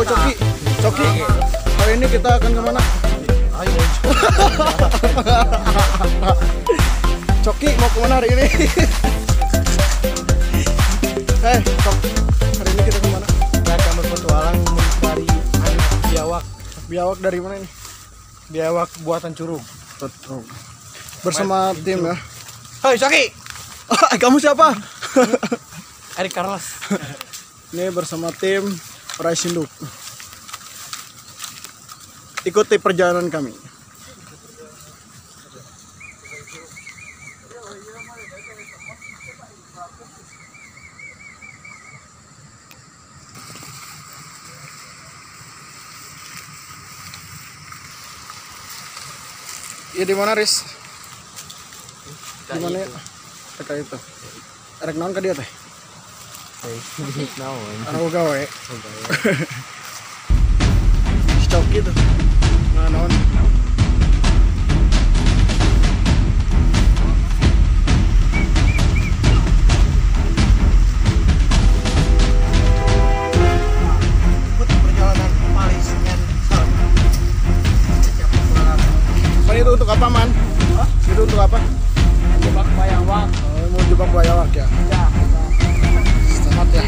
Coki. Coki. Hari ini kita akan kemana? Ayo. Coki mau kemana hari ini? Cok. Hari ini kita kemana? Kita akan berpetualang mencari anak biawak. Biawak dari mana ini? Biawak buatan Curug. Betul. Bersama tim ya. Hei Coki. Kamu siapa? Erik Carlos. Ini bersama tim Raisinduk. Ikuti perjalanan kami. Ya di mana, Riz? Di mana ya? Teka itu. Erek naon ka dia teh? Naon? Arau gawe. Stop gitu. Nah, naon? Perjalanan paling nyensel. Man, itu untuk apa, Man? Hah? Itu untuk apa? Jebak biawak. Oh, mau jebak biawak ya? Ya. Selamat ya.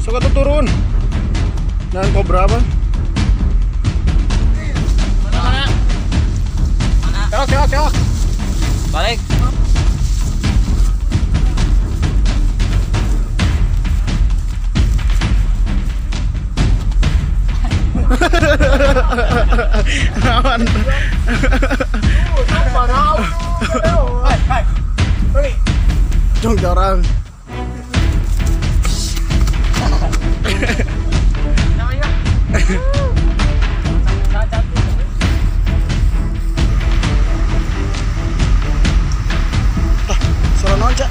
Suka tuh turun. Dan kobra apa? Mana? Mana? Cewek. Balik. Aman. Jong jarang. Suara naon, Cak?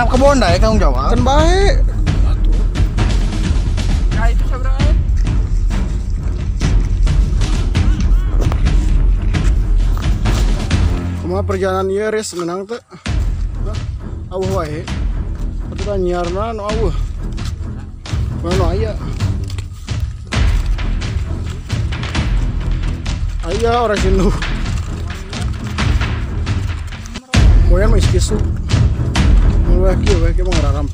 Anak kebon dah ya tanggung jawab. Kan baik. Nah itu seberapa? Kumaha perjalanan ieu res menang teh. Aweuh wae. Atuh nyiarna nu aweuh. Mana aya? Aya orang sindu. Moyan mah iskisu. Wah kieu mah ngararam.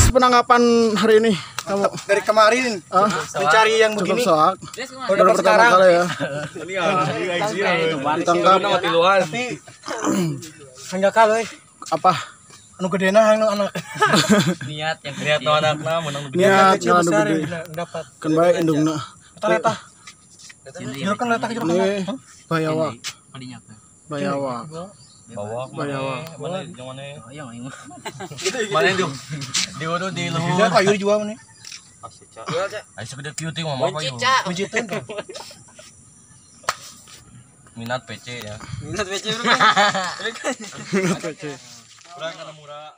Penanggapan hari ini kamu Dari kemarin mencari yang cukup begini. soak. Baru pertama kali ya ditangkap. Tapi hanya kalau Apa anu gedena anu anak. Niat yang niat no anakna menang niat jalan besar gede dapat. kan baik indungna Eta jero kan letak jero ini kan. bayawa padinya bayawa bawa bayawa mana yang mana yang mana itu di waduh di luhur Dia kayu dijual nih. ayo sekedar cutie mama apa yuk Pijitin. minat PC ya PC kurang karena murah